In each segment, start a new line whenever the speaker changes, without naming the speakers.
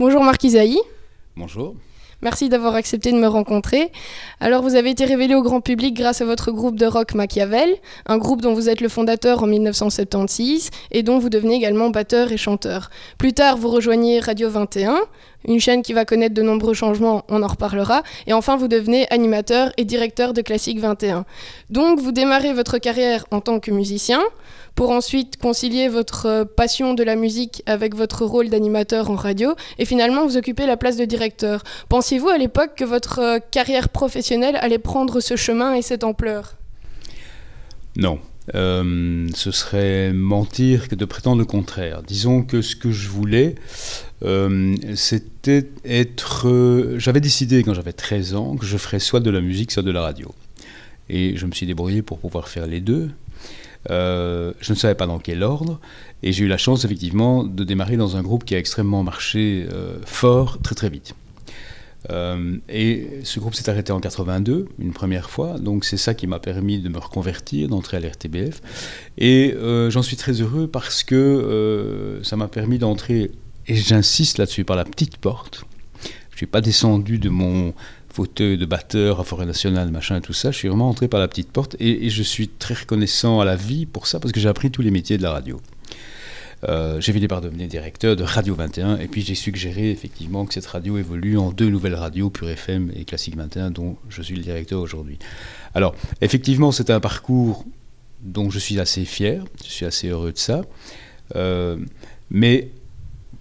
Bonjour Marc Isaïe.
Bonjour.
Merci d'avoir accepté de me rencontrer. Alors, vous avez été révélé au grand public grâce à votre groupe de rock Machiavel, un groupe dont vous êtes le fondateur en 1976 et dont vous devenez également batteur et chanteur. Plus tard, vous rejoignez Radio 21, une chaîne qui va connaître de nombreux changements, on en reparlera. Et enfin, vous devenez animateur et directeur de Classique 21. Donc, vous démarrez votre carrière en tant que musicien, pour ensuite concilier votre passion de la musique avec votre rôle d'animateur en radio, et finalement vous occupez la place de directeur. Pensiez-vous à l'époque que votre carrière professionnelle allait prendre ce chemin et cette ampleur ?
Non. Ce serait mentir que de prétendre le contraire. Disons que ce que je voulais, c'était être... J'avais décidé quand j'avais 13 ans que je ferais soit de la musique, soit de la radio. Et je me suis débrouillé pour pouvoir faire les deux. Je ne savais pas dans quel ordre, et j'ai eu la chance effectivement de démarrer dans un groupe qui a extrêmement marché fort très très vite. Et ce groupe s'est arrêté en 82, une première fois, donc c'est ça qui m'a permis de me reconvertir, d'entrer à l'RTBF, et j'en suis très heureux parce que ça m'a permis d'entrer, et j'insiste là-dessus, par la petite porte. Je ne suis pas descendu de mon fauteuil de batteur à Forêt Nationale, machin, tout ça. Je suis vraiment entré par la petite porte et je suis très reconnaissant à la vie pour ça, parce que j'ai appris tous les métiers de la radio. J'ai fini par devenir directeur de Radio 21 et puis j'ai suggéré effectivement que cette radio évolue en 2 nouvelles radios, Pure FM et Classique 21, dont je suis le directeur aujourd'hui. Alors, effectivement, c'est un parcours dont je suis assez fier, je suis assez heureux de ça. Mais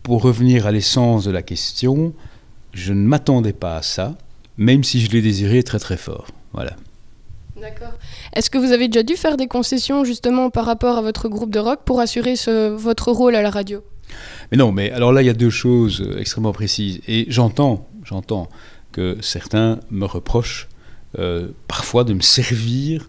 pour revenir à l'essence de la question, je ne m'attendais pas à ça, même si je l'ai désiré très très fort. Voilà.
D'accord. Est-ce que vous avez déjà dû faire des concessions justement par rapport à votre groupe de rock pour assurer votre rôle à la radio ?
Mais non, mais alors là, il y a 2 choses extrêmement précises. Et j'entends que certains me reprochent parfois de me servir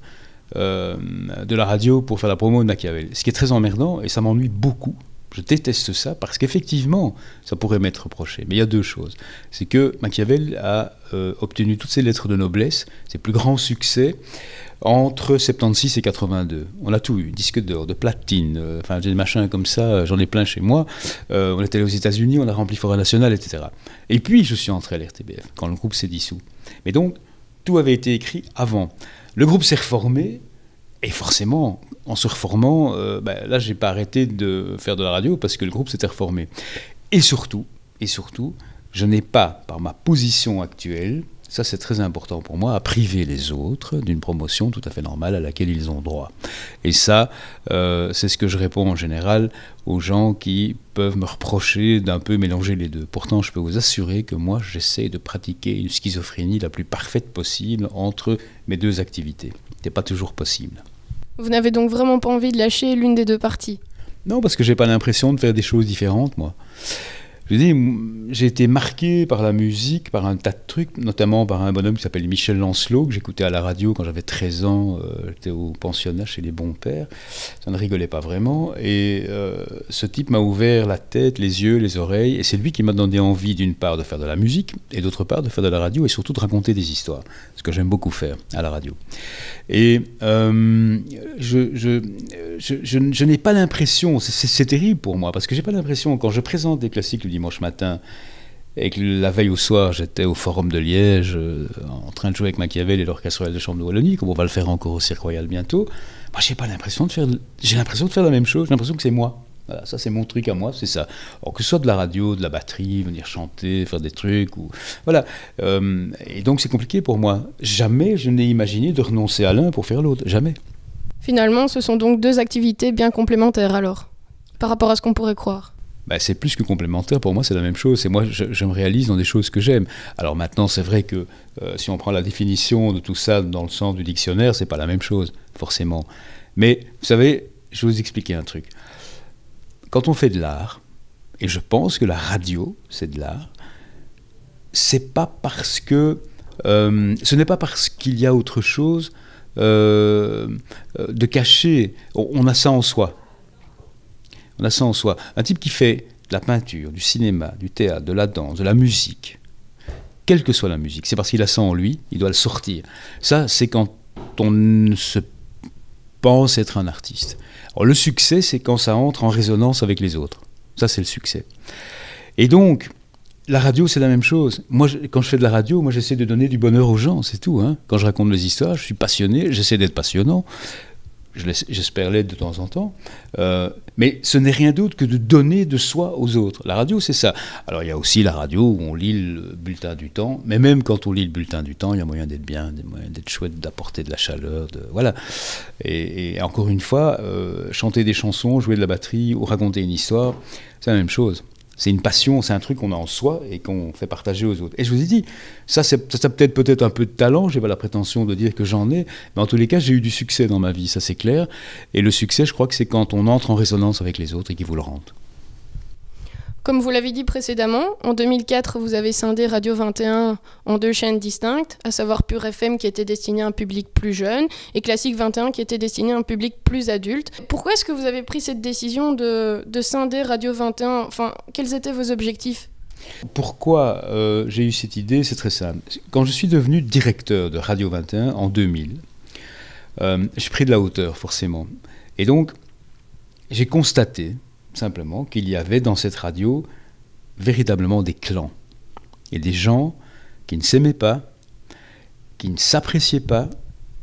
de la radio pour faire la promo de Machiavel. Ce qui est très emmerdant et ça m'ennuie beaucoup. Je déteste ça parce qu'effectivement, ça pourrait m'être reproché. Mais il y a 2 choses. C'est que Machiavel a obtenu toutes ses lettres de noblesse, ses plus grands succès, entre 76 et 82. On a tout eu, disque d'or, de platine, enfin des machins comme ça, j'en ai plein chez moi. On est allé aux États-Unis, on a rempli Forêt Nationale, etc. Et puis je suis entré à l'RTBF quand le groupe s'est dissous. Mais donc, tout avait été écrit avant. Le groupe s'est reformé. Et forcément, en se reformant, là, je n'ai pas arrêté de faire de la radio parce que le groupe s'était reformé. Et surtout, je n'ai pas, par ma position actuelle, ça c'est très important pour moi, à priver les autres d'une promotion tout à fait normale à laquelle ils ont droit. Et ça, c'est ce que je réponds en général aux gens qui peuvent me reprocher d'un peu mélanger les deux. Pourtant, je peux vous assurer que moi, j'essaie de pratiquer une schizophrénie la plus parfaite possible entre mes 2 activités. Ce n'est pas toujours possible.
Vous n'avez donc vraiment pas envie de lâcher l'une des 2 parties ?
Non, parce que j'ai pas l'impression de faire des choses différentes, moi. Je dis, j'ai été marqué par la musique, par un tas de trucs, notamment par un bonhomme qui s'appelle Michel Lancelot, que j'écoutais à la radio quand j'avais 13 ans, j'étais au pensionnat chez les bons pères, ça ne rigolait pas vraiment, et ce type m'a ouvert la tête, les yeux, les oreilles, et c'est lui qui m'a donné envie d'une part de faire de la musique, et d'autre part de faire de la radio, et surtout de raconter des histoires, ce que j'aime beaucoup faire à la radio. Et je n'ai pas l'impression, c'est terrible pour moi, parce que j'ai pas l'impression, quand je présente des classiques le dimanche matin, et que la veille au soir, j'étais au Forum de Liège, en train de jouer avec Machiavel et l'Orchestre Royal de Chambre de Wallonie, comme on va le faire encore au Cirque Royal bientôt, moi j'ai pas l'impression de faire, j'ai l'impression de faire la même chose, j'ai l'impression que c'est moi. Voilà, ça c'est mon truc à moi, c'est ça. Alors que ce soit de la radio, de la batterie, venir chanter, faire des trucs, ou voilà. Et donc c'est compliqué pour moi. Jamais je n'ai imaginé de renoncer à l'un pour faire l'autre, jamais.
Finalement, ce sont donc 2 activités bien complémentaires alors, par rapport à ce qu'on pourrait croire.
C'est plus que complémentaire, pour moi c'est la même chose, et moi je me réalise dans des choses que j'aime. Alors maintenant c'est vrai que si on prend la définition de tout ça dans le sens du dictionnaire, c'est pas la même chose, forcément. Mais vous savez, je vais vous expliquer un truc. Quand on fait de l'art, et je pense que la radio c'est de l'art, c'est pas parce que ce n'est pas parce qu'il y a autre chose de caché, on a ça en soi. On a ça en soi. Un type qui fait de la peinture, du cinéma, du théâtre, de la danse, de la musique, quelle que soit la musique, c'est parce qu'il a ça en lui, il doit le sortir. Ça, c'est quand on se pense être un artiste. Alors, le succès, c'est quand ça entre en résonance avec les autres. Ça, c'est le succès. Et donc, la radio, c'est la même chose. Moi, quand je fais de la radio, moi, j'essaie de donner du bonheur aux gens, c'est tout. Hein. Quand je raconte mes histoires, je suis passionné, j'essaie d'être passionnant. J'espère l'être de temps en temps. Mais ce n'est rien d'autre que de donner de soi aux autres. La radio, c'est ça. Alors, il y a aussi la radio où on lit le bulletin du temps. Mais même quand on lit le bulletin du temps, il y a moyen d'être bien, il y a moyen d'être chouette, d'apporter de la chaleur. Voilà. Et encore une fois, chanter des chansons, jouer de la batterie ou raconter une histoire, c'est la même chose. C'est une passion, c'est un truc qu'on a en soi et qu'on fait partager aux autres. Et je vous ai dit, ça peut-être un peu de talent, je n'ai pas la prétention de dire que j'en ai, mais en tous les cas, j'ai eu du succès dans ma vie, ça c'est clair. Et le succès, je crois que c'est quand on entre en résonance avec les autres et qu'ils vous le rendent.
Comme vous l'avez dit précédemment, en 2004, vous avez scindé Radio 21 en 2 chaînes distinctes, à savoir Pure FM qui était destiné à un public plus jeune et Classique 21 qui était destiné à un public plus adulte. Pourquoi est-ce que vous avez pris cette décision de scinder Radio 21 ? Enfin, quels étaient vos objectifs ?
Pourquoi j'ai eu cette idée ? C'est très simple. Quand je suis devenu directeur de Radio 21 en 2000, j'ai pris de la hauteur forcément. Et donc, j'ai constaté simplement qu'il y avait dans cette radio véritablement des clans et des gens qui ne s'aimaient pas, qui ne s'appréciaient pas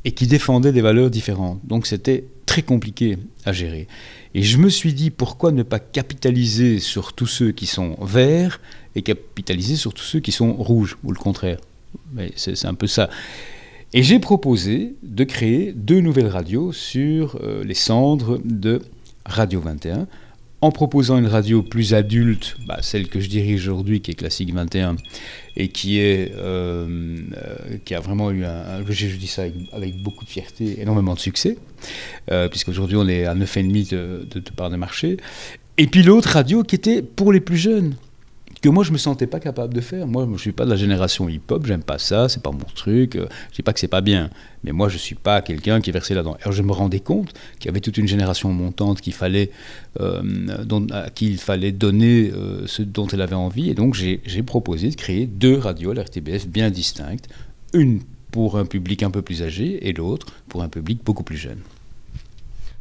et qui défendaient des valeurs différentes. Donc c'était très compliqué à gérer. Et je me suis dit, pourquoi ne pas capitaliser sur tous ceux qui sont verts et capitaliser sur tous ceux qui sont rouges, ou le contraire. Mais c'est un peu ça. Et j'ai proposé de créer 2 nouvelles radios sur les cendres de Radio 21, en proposant une radio plus adulte, celle que je dirige aujourd'hui, qui est Classique 21, et qui a vraiment eu je dis ça avec beaucoup de fierté, énormément de succès, puisqu'aujourd'hui on est à 9,5 de part de marché. Et puis l'autre radio qui était pour les plus jeunes, que moi je me sentais pas capable de faire. Moi je suis pas de la génération hip-hop, j'aime pas ça, c'est pas mon truc, je dis pas que c'est pas bien, mais moi je suis pas quelqu'un qui est versé là-dedans. Alors je me rendais compte qu'il y avait toute une génération montante à qui il fallait donner ce dont elle avait envie, et donc j'ai proposé de créer 2 radios à la RTBF bien distinctes, une pour un public un peu plus âgé et l'autre pour un public beaucoup plus jeune.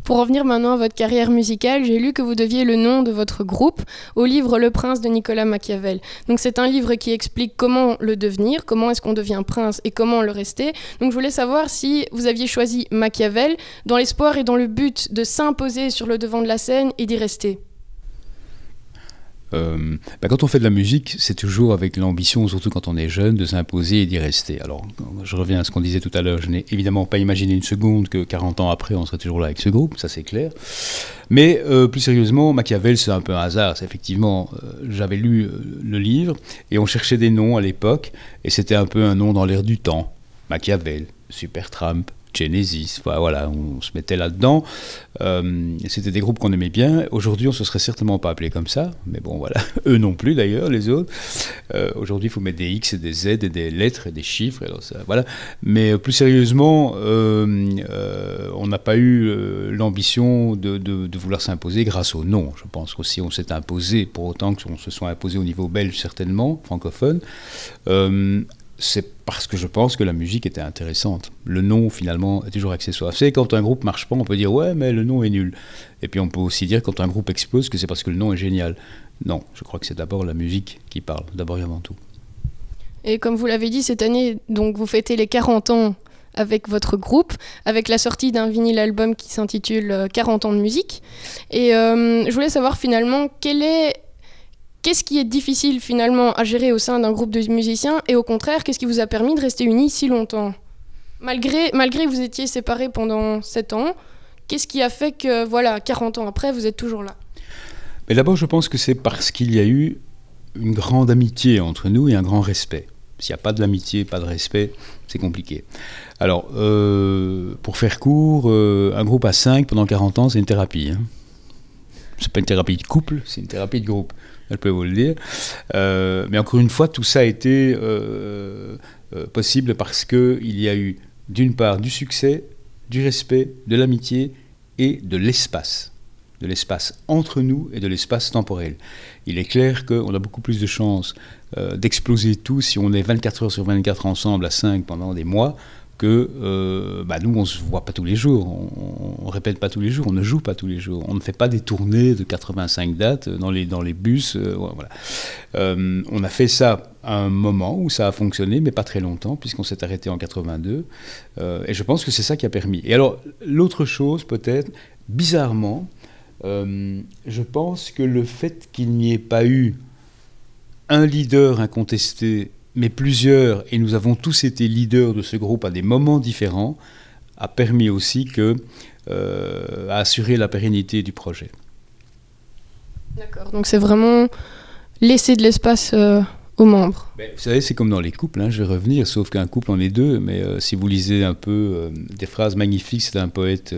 Pour revenir maintenant à votre carrière musicale, j'ai lu que vous deviez le nom de votre groupe au livre Le Prince de Nicolas Machiavel. Donc c'est un livre qui explique comment le devenir, comment est-ce qu'on devient prince et comment le rester. Donc je voulais savoir si vous aviez choisi Machiavel dans l'espoir et dans le but de s'imposer sur le devant de la scène et d'y rester.
Quand on fait de la musique, c'est toujours avec l'ambition, surtout quand on est jeune, de s'imposer et d'y rester. Alors, je reviens à ce qu'on disait tout à l'heure, je n'ai évidemment pas imaginé une seconde que 40 ans après, on serait toujours là avec ce groupe, ça c'est clair. Mais plus sérieusement, Machiavel, c'est un peu un hasard. Effectivement, j'avais lu le livre et on cherchait des noms à l'époque, et c'était un peu un nom dans l'air du temps. Machiavel, Supertramp, Genesis, voilà, on se mettait là-dedans. C'était des groupes qu'on aimait bien. Aujourd'hui, on ne se serait certainement pas appelé comme ça, mais bon, voilà, eux non plus d'ailleurs, les autres. Aujourd'hui, il faut mettre des X et des Z et des lettres et des chiffres, alors ça, voilà. Mais plus sérieusement, on n'a pas eu l'ambition de vouloir s'imposer grâce au nom. Je pense qu'aussi on s'est imposé, pour autant qu'on se soit imposé au niveau belge certainement, francophone. C'est parce que je pense que la musique était intéressante. Le nom, finalement, est toujours accessoire. C'est quand un groupe marche pas, on peut dire « ouais, mais le nom est nul ». Et puis on peut aussi dire, quand un groupe explose, que c'est parce que le nom est génial. Non, je crois que c'est d'abord la musique qui parle, d'abord et avant tout. Et comme vous l'avez dit, cette année, donc, vous fêtez les 40 ans avec votre groupe, avec la sortie d'un vinyle album qui s'intitule 40 ans de musique. Et je voulais savoir finalement, qu'est-ce qui est difficile finalement à gérer au sein d'un groupe de musiciens, et au contraire, qu'est-ce qui vous a permis de rester unis si longtemps ? Malgré que vous étiez séparés pendant 7 ans, qu'est-ce qui a fait que, voilà, 40 ans après, vous êtes toujours là ? Mais d'abord, je pense que c'est parce qu'il y a eu une grande amitié entre nous et un grand respect. S'il n'y a pas de l'amitié, pas de respect, c'est compliqué. Alors, pour faire court, un groupe à 5 pendant 40 ans, c'est une thérapie. Hein. C'est pas une thérapie de couple, c'est une thérapie de groupe. Je peux vous le dire. Mais encore une fois, tout ça a été possible parce qu'il y a eu, d'une part, du succès, du respect, de l'amitié et de l'espace. De l'espace entre nous et de l'espace temporel. Il est clair qu'on a beaucoup plus de chances d'exploser tout si on est 24 heures sur 24 ensemble à 5 pendant des mois, que nous, on ne se voit pas tous les jours, on ne répète pas tous les jours, on ne joue pas tous les jours, on ne fait pas des tournées de 85 dates dans les bus. Voilà. On a fait ça à un moment où ça a fonctionné, mais pas très longtemps, puisqu'on s'est arrêté en 82. Et je pense que c'est ça qui a permis. Et alors, l'autre chose, peut-être, bizarrement, je pense que le fait qu'il n'y ait pas eu un leader incontesté, mais plusieurs, et nous avons tous été leaders de ce groupe à des moments différents, a permis aussi à assurer la pérennité du projet.
D'accord, donc c'est vraiment laisser de l'espace aux membres.
Vous savez, c'est comme dans les couples, hein, je vais revenir, sauf qu'un couple en est deux, mais si vous lisez un peu des phrases magnifiques, c'est un poète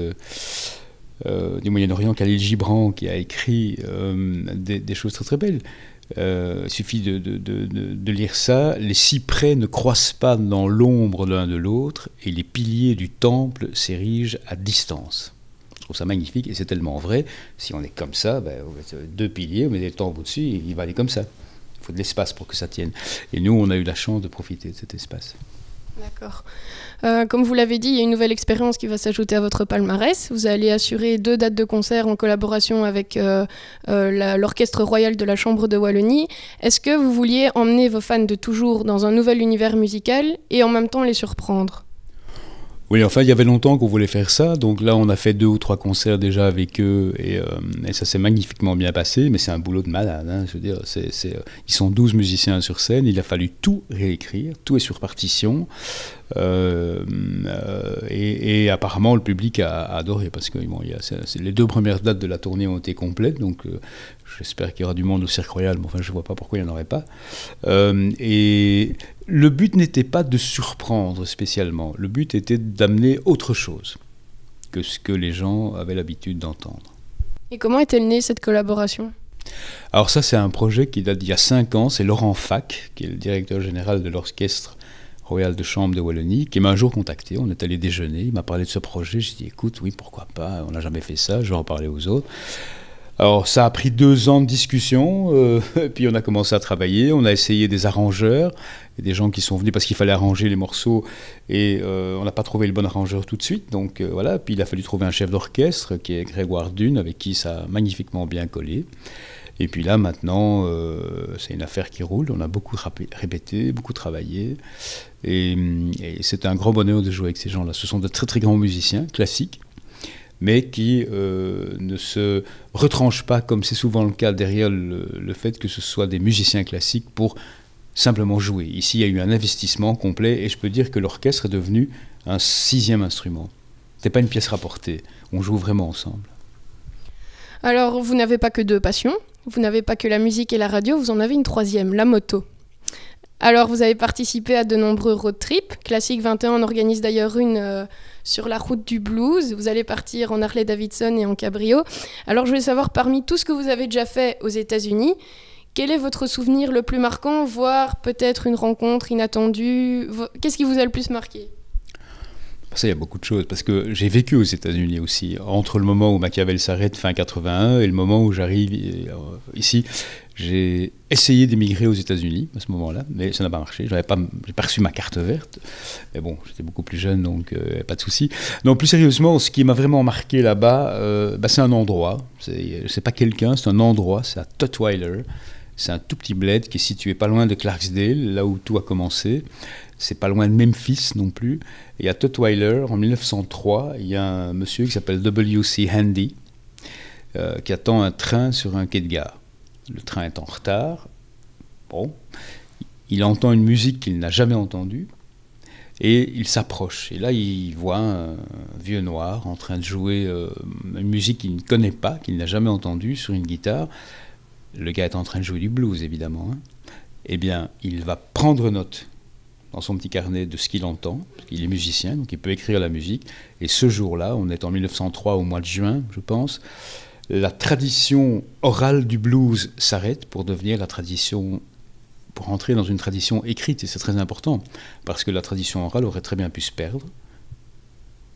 du Moyen-Orient, Khalil Gibran, qui a écrit des choses très très belles. Il suffit de lire ça. Les cyprès ne croissent pas dans l'ombre l'un de l'autre et les piliers du temple s'érigent à distance. Je trouve ça magnifique et c'est tellement vrai. Si on est comme ça, deux piliers, on met des temples au-dessus, il va aller comme ça. Il faut de l'espace pour que ça tienne. Et nous, on a eu la chance de profiter de cet espace.
D'accord. Comme vous l'avez dit, il y a une nouvelle expérience qui va s'ajouter à votre palmarès. Vous allez assurer 2 dates de concert en collaboration avec l'Orchestre Royal de la Chambre de Wallonie. Est-ce que vous vouliez emmener vos fans de toujours dans un nouvel univers musical et en même temps les surprendre ?
Oui, enfin, il y avait longtemps qu'on voulait faire ça, donc là, on a fait 2 ou 3 concerts déjà avec eux, et ça s'est magnifiquement bien passé, mais c'est un boulot de malade, hein, je veux dire, ils sont 12 musiciens sur scène, il a fallu tout réécrire, tout est sur partition, et apparemment, le public a adoré, parce que les 2 premières dates de la tournée ont été complètes, donc j'espère qu'il y aura du monde au Cirque Royal, mais enfin, je ne vois pas pourquoi il n'y en aurait pas. Et le but n'était pas de surprendre spécialement. Le but était d'amener autre chose que ce que les gens avaient l'habitude d'entendre.
Et comment est-elle née cette collaboration ?
Alors ça, c'est un projet qui date d'il y a 5 ans. C'est Laurent Fac, qui est le directeur général de l'Orchestre Royal de Chambre de Wallonie, qui m'a un jour contacté. On est allé déjeuner, il m'a parlé de ce projet. J'ai dit, écoute, oui, pourquoi pas, on n'a jamais fait ça, je vais en parler aux autres. Alors, ça a pris 2 ans de discussion, puis on a commencé à travailler, on a essayé des arrangeurs, et des gens qui sont venus parce qu'il fallait arranger les morceaux, et on n'a pas trouvé le bon arrangeur tout de suite, donc voilà, puis il a fallu trouver un chef d'orchestre, qui est Grégoire Dune, avec qui ça a magnifiquement bien collé. Et puis là, maintenant, c'est une affaire qui roule, on a beaucoup répété, beaucoup travaillé, et c'est un grand bonheur de jouer avec ces gens-là. Ce sont de très très grands musiciens, classiques, mais qui ne se retranchent pas, comme c'est souvent le cas derrière le fait que ce soit des musiciens classiques pour simplement jouer. Ici, il y a eu un investissement complet, et je peux dire que l'orchestre est devenu un 6e instrument. Ce n'est pas une pièce rapportée, on joue vraiment ensemble.
Alors, vous n'avez pas que 2 passions, vous n'avez pas que la musique et la radio, vous en avez une 3e, la moto. Alors, vous avez participé à de nombreux road trips. Classique 21 en organise d'ailleurs une sur la route du blues. Vous allez partir en Harley-Davidson et en cabrio. Alors, je voulais savoir, parmi tout ce que vous avez déjà fait aux États-Unis, quel est votre souvenir le plus marquant, voire peut-être une rencontre inattendue ? Qu'est-ce qui vous a le plus marqué ?
Ça, il y a beaucoup de choses, parce que j'ai vécu aux États-Unis aussi. Entre le moment où Machiavel s'arrête, fin 81, et le moment où j'arrive ici, j'ai essayé d'émigrer aux États-Unis à ce moment-là, mais ça n'a pas marché. J'ai pas reçu ma carte verte. Mais bon, j'étais beaucoup plus jeune, donc pas de souci. Non, plus sérieusement, ce qui m'a vraiment marqué là-bas, c'est un endroit. C'est pas quelqu'un, c'est un endroit. C'est à Tutwiler. C'est un tout petit bled qui est situé pas loin de Clarksdale, là où tout a commencé. C'est pas loin de Memphis non plus. Et à Tutwiler, en 1903, il y a un monsieur qui s'appelle W.C. Handy qui attend un train sur un quai de gare. Le train est en retard. Bon, il entend une musique qu'il n'a jamais entendue et il s'approche. Et là, il voit un vieux noir en train de jouer une musique qu'il ne connaît pas, qu'il n'a jamais entendue sur une guitare. Le gars est en train de jouer du blues, évidemment. Eh bien, il va prendre note dans son petit carnet de ce qu'il entend, parce qu'il est musicien, donc il peut écrire la musique. Et ce jour-là, on est en 1903, au mois de juin, je pense, la tradition orale du blues s'arrête pour devenir la tradition, pour entrer dans une tradition écrite, et c'est très important, parce que la tradition orale aurait très bien pu se perdre.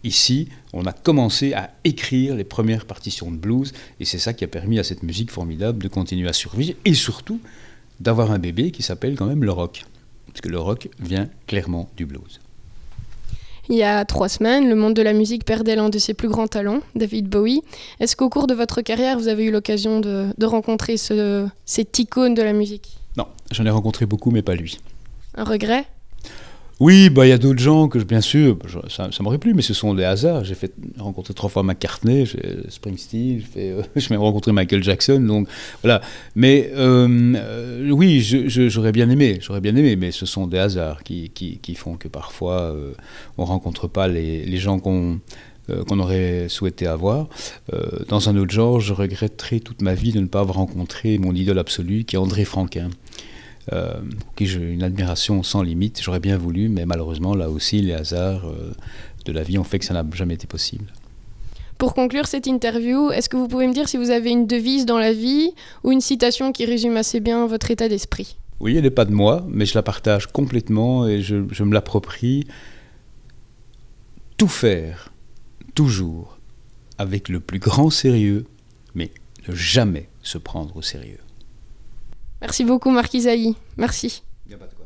Ici, on a commencé à écrire les premières partitions de blues, et c'est ça qui a permis à cette musique formidable de continuer à survivre, et surtout d'avoir un bébé qui s'appelle quand même le rock. Parce que le rock vient clairement du blues.
Il y a 3 semaines, le monde de la musique perdait l'un de ses plus grands talents, David Bowie. Est-ce qu'au cours de votre carrière, vous avez eu l'occasion de rencontrer cette icône de la musique?
Non, j'en ai rencontré beaucoup, mais pas lui.
Un regret?
Oui, bah, il y a d'autres gens que, bien sûr, ça m'aurait plu, mais ce sont des hasards. J'ai rencontré 3 fois McCartney, Springsteen, j'ai même rencontré Michael Jackson, donc voilà. Mais oui, j'aurais bien aimé, mais ce sont des hasards qui font que parfois on rencontre pas les gens qu'on aurait souhaité avoir. Dans un autre genre, je regretterai toute ma vie de ne pas avoir rencontré mon idole absolue, qui est André Franquin. Pour qui j'ai une admiration sans limite. J'aurais bien voulu, mais malheureusement, là aussi, les hasards de la vie ont fait que ça n'a jamais été possible.
Pour conclure cette interview, est-ce que vous pouvez me dire si vous avez une devise dans la vie ou une citation qui résume assez bien votre état d'esprit?
Oui, elle n'est pas de moi, mais je la partage complètement et je me l'approprie. Tout faire, toujours, avec le plus grand sérieux, mais ne jamais se prendre au sérieux.
Merci beaucoup, Marc Isaïe. Merci.
Il n'y a pas de quoi.